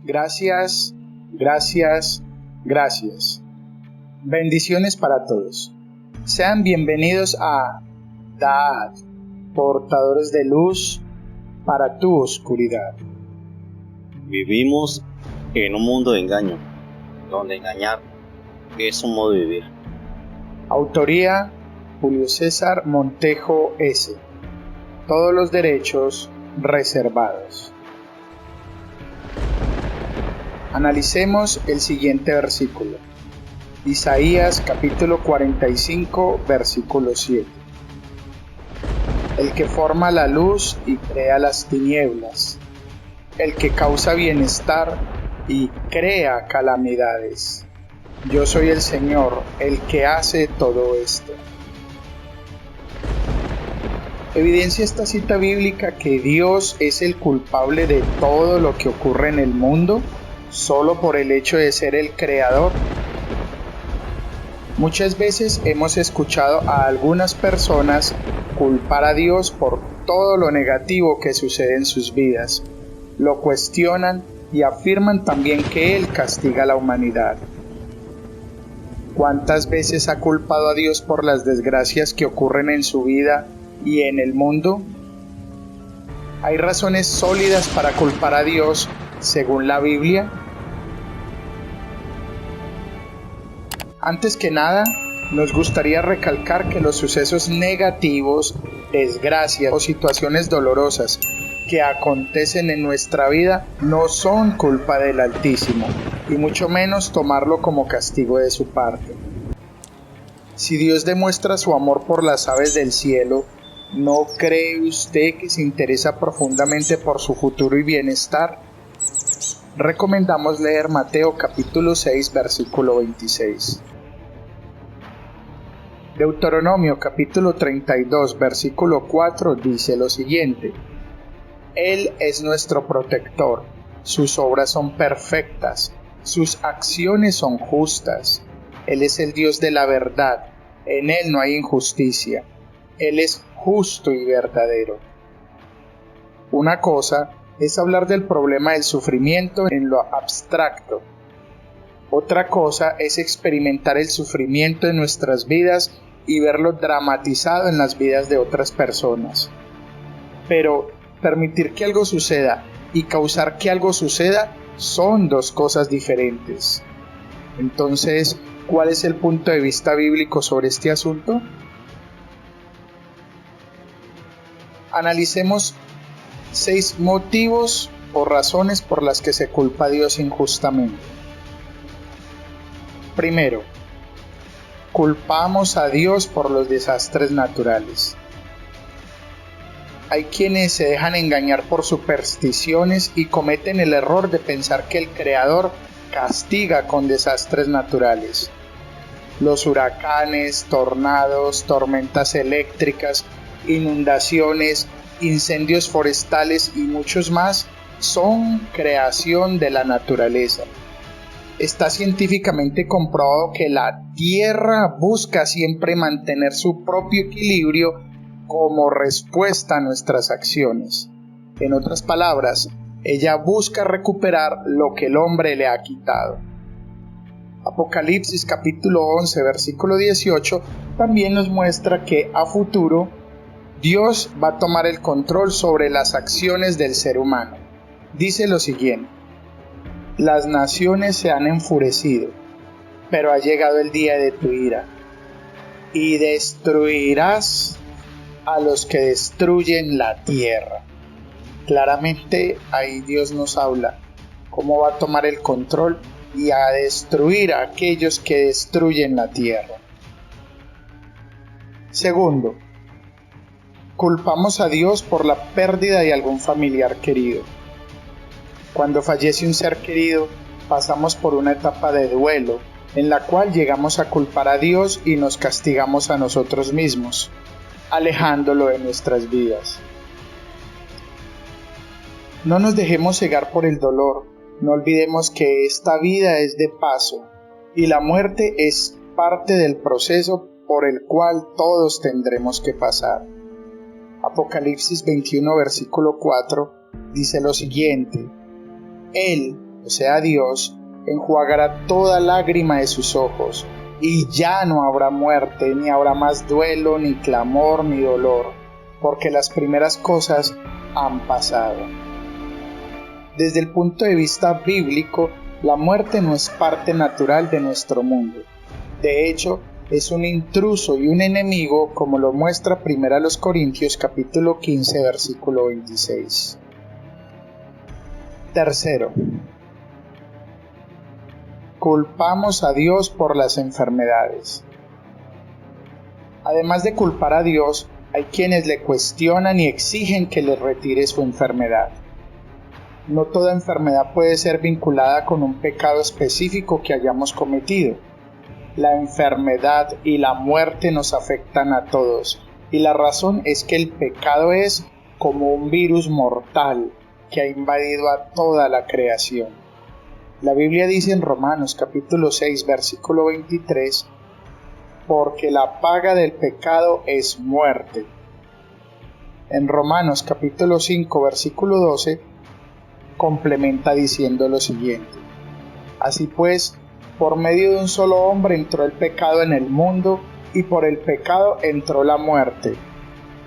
Gracias, gracias, gracias. Bendiciones para todos. Sean bienvenidos a Da'at, portadores de luz para tu oscuridad. Vivimos en un mundo de engaño, donde engañar es un modo de vivir. Autoría: Julio César Montejo S. Todos los derechos reservados. Analicemos el siguiente versículo. Isaías capítulo 45, versículo 7. El que forma la luz y crea las tinieblas, el que causa bienestar y crea calamidades. Yo soy el Señor, el que hace todo esto. Evidencia esta cita bíblica que Dios es el culpable de todo lo que ocurre en el mundo, solo por el hecho de ser el creador. Muchas veces hemos escuchado a algunas personas culpar a Dios por todo lo negativo que sucede en sus vidas. Lo cuestionan y afirman también que Él castiga a la humanidad. ¿Cuántas veces ha culpado a Dios por las desgracias que ocurren en su vida y en el mundo? ¿Hay razones sólidas para culpar a Dios según la Biblia? Antes que nada, nos gustaría recalcar que los sucesos negativos, desgracias o situaciones dolorosas que acontecen en nuestra vida no son culpa del Altísimo, y mucho menos tomarlo como castigo de su parte. Si Dios demuestra su amor por las aves del cielo, ¿no cree usted que se interesa profundamente por su futuro y bienestar? Recomendamos leer Mateo capítulo 6, versículo 26. Deuteronomio capítulo 32, versículo 4 dice lo siguiente: Él es nuestro protector, sus obras son perfectas, sus acciones son justas. Él es el Dios de la verdad, en Él no hay injusticia. Él es justo y verdadero. Una cosa es hablar del problema del sufrimiento en lo abstracto. Otra cosa es experimentar el sufrimiento en nuestras vidas y verlo dramatizado en las vidas de otras personas. Pero permitir que algo suceda y causar que algo suceda son dos cosas diferentes. Entonces, ¿cuál es el punto de vista bíblico sobre este asunto? Analicemos 6 motivos o razones por las que se culpa a Dios injustamente. Primero, culpamos a Dios por los desastres naturales. Hay quienes se dejan engañar por supersticiones y cometen el error de pensar que el Creador castiga con desastres naturales. Los huracanes, tornados, tormentas eléctricas, inundaciones, incendios forestales y muchos más son creación de la naturaleza. Está científicamente comprobado que la Tierra busca siempre mantener su propio equilibrio como respuesta a nuestras acciones. En otras palabras, ella busca recuperar lo que el hombre le ha quitado. Apocalipsis capítulo 11, versículo 18 también nos muestra que a futuro Dios va a tomar el control sobre las acciones del ser humano. Dice lo siguiente: las naciones se han enfurecido, pero ha llegado el día de tu ira, y destruirás a los que destruyen la tierra. Claramente ahí Dios nos habla cómo va a tomar el control y a destruir a aquellos que destruyen la tierra. Segundo, culpamos a Dios por la pérdida de algún familiar querido. Cuando fallece un ser querido, pasamos por una etapa de duelo, en la cual llegamos a culpar a Dios y nos castigamos a nosotros mismos, alejándolo de nuestras vidas. No nos dejemos cegar por el dolor, no olvidemos que esta vida es de paso, y la muerte es parte del proceso por el cual todos tendremos que pasar. Apocalipsis 21, versículo 4, dice lo siguiente: Él, o sea Dios, enjuagará toda lágrima de sus ojos, y ya no habrá muerte, ni habrá más duelo, ni clamor, ni dolor, porque las primeras cosas han pasado. Desde el punto de vista bíblico, la muerte no es parte natural de nuestro mundo. De hecho, es un intruso y un enemigo, como lo muestra 1 Corintios capítulo 15, versículo 26. Tercero, culpamos a Dios por las enfermedades. Además de culpar a Dios, hay quienes le cuestionan y exigen que le retire su enfermedad. No toda enfermedad puede ser vinculada con un pecado específico que hayamos cometido. La enfermedad y la muerte nos afectan a todos, y la razón es que el pecado es como un virus mortal que ha invadido a toda la creación. La Biblia dice en Romanos capítulo 6, versículo 23, porque la paga del pecado es muerte. En Romanos capítulo 5, versículo 12, complementa diciendo lo siguiente: así pues, por medio de un solo hombre entró el pecado en el mundo, y por el pecado entró la muerte.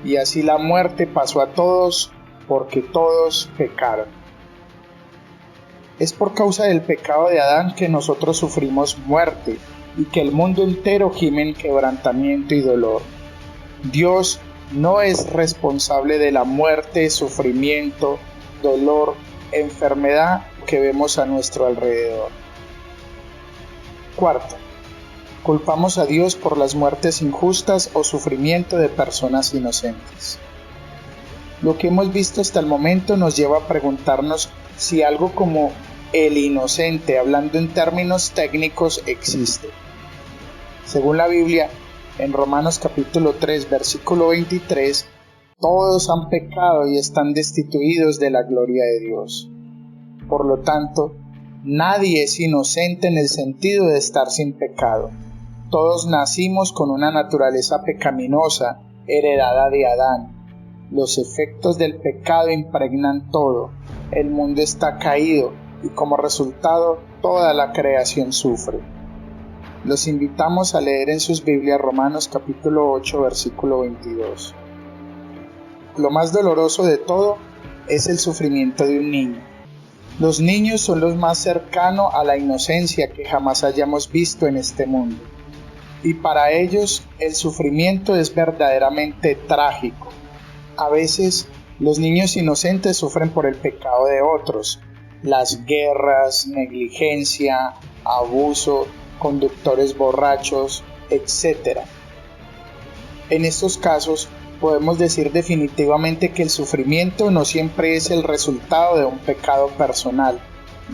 Y así la muerte pasó a todos, porque todos pecaron. Es por causa del pecado de Adán que nosotros sufrimos muerte, y que el mundo entero gime en quebrantamiento y dolor. Dios no es responsable de la muerte, sufrimiento, dolor, enfermedad que vemos a nuestro alrededor. Cuarto, culpamos a Dios por las muertes injustas o sufrimiento de personas inocentes. Lo que hemos visto hasta el momento nos lleva a preguntarnos si algo como el inocente, hablando en términos técnicos, existe. Según la Biblia, en Romanos capítulo 3, versículo 23, todos han pecado y están destituidos de la gloria de Dios. Por lo tanto, nadie es inocente en el sentido de estar sin pecado. Todos nacimos con una naturaleza pecaminosa, heredada de Adán. Los efectos del pecado impregnan todo. El mundo está caído y como resultado toda la creación sufre. Los invitamos a leer en sus Biblias Romanos capítulo 8, versículo 22. Lo más doloroso de todo es el sufrimiento de un niño. Los niños son los más cercanos a la inocencia que jamás hayamos visto en este mundo. Y para ellos el sufrimiento es verdaderamente trágico. A veces los niños inocentes sufren por el pecado de otros, las guerras, negligencia, abuso, conductores borrachos, etc. En estos casos podemos decir definitivamente que el sufrimiento no siempre es el resultado de un pecado personal,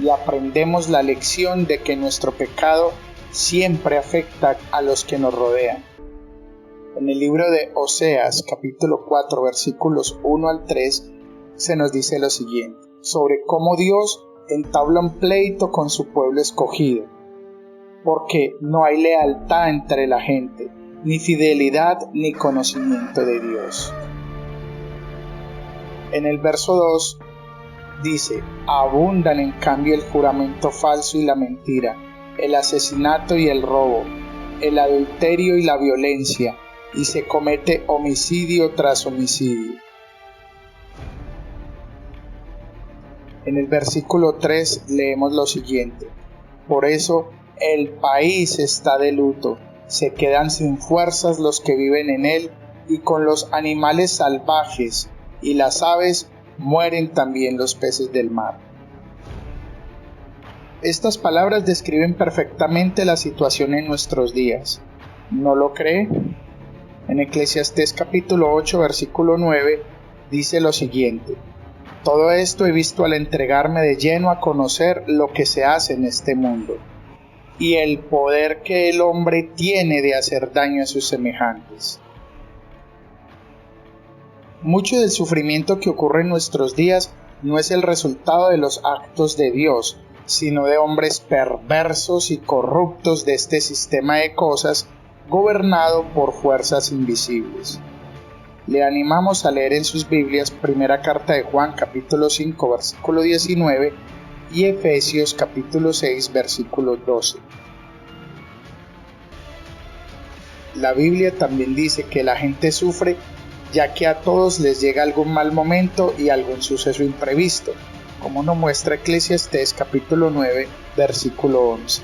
y aprendemos la lección de que nuestro pecado siempre afecta a los que nos rodean. En el libro de Oseas, capítulo 4, versículos 1 al 3, se nos dice lo siguiente, sobre cómo Dios entabla un pleito con su pueblo escogido, porque no hay lealtad entre la gente, ni fidelidad ni conocimiento de Dios. En el verso 2 dice, abundan en cambio el juramento falso y la mentira, el asesinato y el robo, el adulterio y la violencia, y se comete homicidio tras homicidio. En el versículo 3 leemos lo siguiente, por eso el país está de luto, se quedan sin fuerzas los que viven en él, y con los animales salvajes y las aves mueren también los peces del mar. Estas palabras describen perfectamente la situación en nuestros días. ¿No lo cree? En Eclesiastés capítulo 8, versículo 9, dice lo siguiente, todo esto he visto al entregarme de lleno a conocer lo que se hace en este mundo, y el poder que el hombre tiene de hacer daño a sus semejantes. Mucho del sufrimiento que ocurre en nuestros días no es el resultado de los actos de Dios, sino de hombres perversos y corruptos de este sistema de cosas gobernado por fuerzas invisibles. Le animamos a leer en sus Biblias primera carta de Juan capítulo 5 versículo 19, y Efesios capítulo 6 versículo 12. La Biblia también dice que la gente sufre ya que a todos les llega algún mal momento y algún suceso imprevisto, como nos muestra Eclesiastés capítulo 9 versículo 11.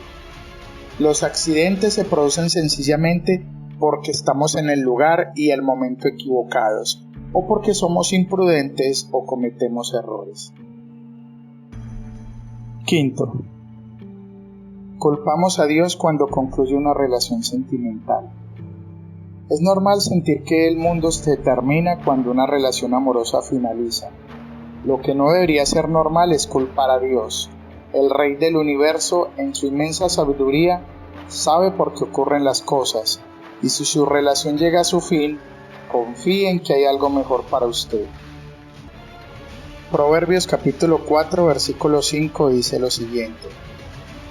Los accidentes se producen sencillamente porque estamos en el lugar y el momento equivocados, o porque somos imprudentes o cometemos errores. Quinto, culpamos a Dios cuando concluye una relación sentimental. Es normal sentir que el mundo se termina cuando una relación amorosa finaliza. Lo que no debería ser normal es culpar a Dios. El Rey del Universo, en su inmensa sabiduría, sabe por qué ocurren las cosas, y si su relación llega a su fin, confíe en que hay algo mejor para usted. Proverbios capítulo 4 versículo 5 dice lo siguiente: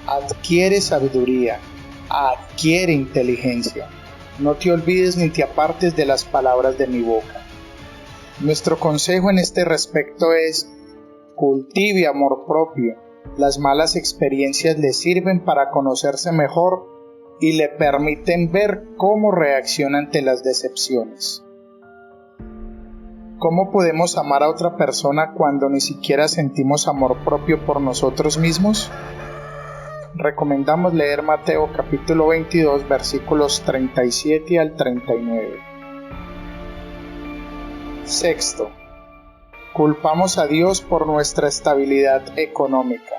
adquiere sabiduría, adquiere inteligencia, no te olvides ni te apartes de las palabras de mi boca. Nuestro consejo en este respecto es: cultive amor propio. Las malas experiencias le sirven para conocerse mejor y le permiten ver cómo reacciona ante las decepciones. ¿Cómo podemos amar a otra persona cuando ni siquiera sentimos amor propio por nosotros mismos? Recomendamos leer Mateo capítulo 22 versículos 37 al 39. Sexto, culpamos a Dios por nuestra estabilidad económica.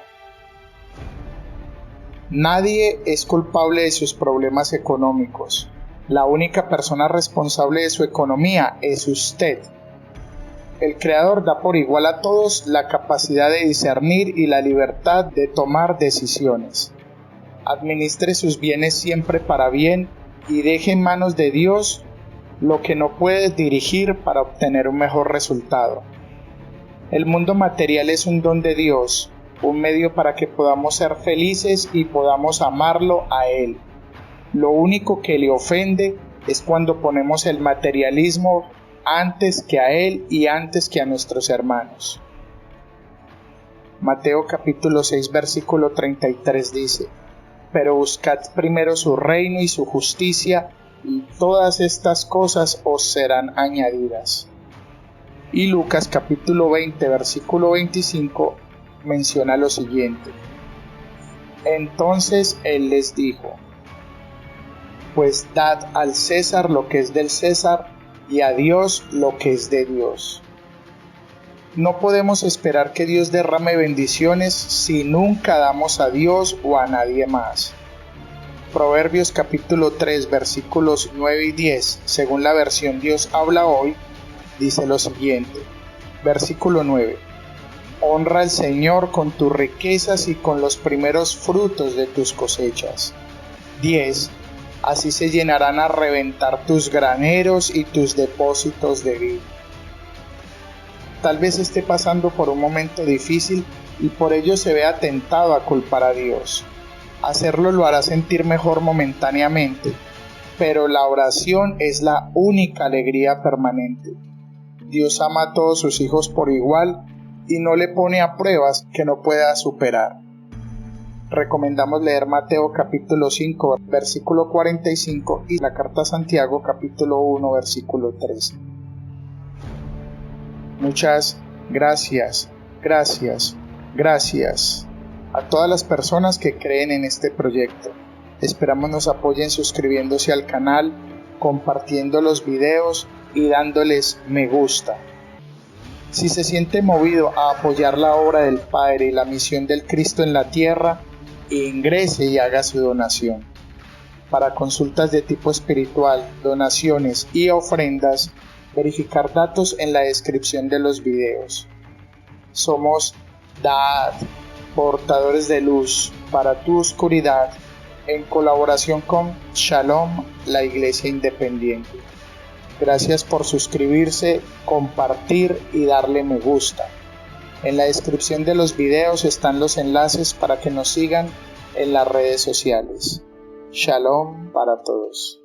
Nadie es culpable de sus problemas económicos. La única persona responsable de su economía es usted. El Creador da por igual a todos la capacidad de discernir y la libertad de tomar decisiones. Administre sus bienes siempre para bien y deje en manos de Dios lo que no puede dirigir para obtener un mejor resultado. El mundo material es un don de Dios, un medio para que podamos ser felices y podamos amarlo a Él. Lo único que le ofende es cuando ponemos el materialismo antes que a Él y antes que a nuestros hermanos. Mateo capítulo 6 versículo 33 dice: pero buscad primero su reino y su justicia, y todas estas cosas os serán añadidas. Y Lucas capítulo 20 versículo 25 menciona lo siguiente: entonces Él les dijo: pues dad al César lo que es del César, y a Dios lo que es de Dios. No podemos esperar que Dios derrame bendiciones si nunca damos a Dios o a nadie más. Proverbios capítulo 3 versículos 9 y 10, según la versión Dios habla hoy, dice lo siguiente. Versículo 9: honra al Señor con tus riquezas y con los primeros frutos de tus cosechas. 10. Así se llenarán a reventar tus graneros y tus depósitos de vino. Tal vez esté pasando por un momento difícil y por ello se vea tentado a culpar a Dios. Hacerlo lo hará sentir mejor momentáneamente, pero la oración es la única alegría permanente. Dios ama a todos sus hijos por igual y no le pone a pruebas que no pueda superar. Recomendamos leer Mateo capítulo 5 versículo 45 y la carta a Santiago capítulo 1 versículo 13. Muchas gracias a todas las personas que creen en este proyecto. Esperamos nos apoyen suscribiéndose al canal, compartiendo los videos y dándoles me gusta. Si se siente movido a apoyar la obra del Padre y la misión del Cristo en la tierra, ingrese y haga su donación. Para consultas de tipo espiritual, donaciones y ofrendas, verificar datos en la descripción de los videos. Somos Da'at, portadores de luz para tu oscuridad, en colaboración con Shalom, la Iglesia Independiente. Gracias por suscribirse, compartir y darle me gusta. En la descripción de los videos están los enlaces para que nos sigan en las redes sociales. Shalom para todos.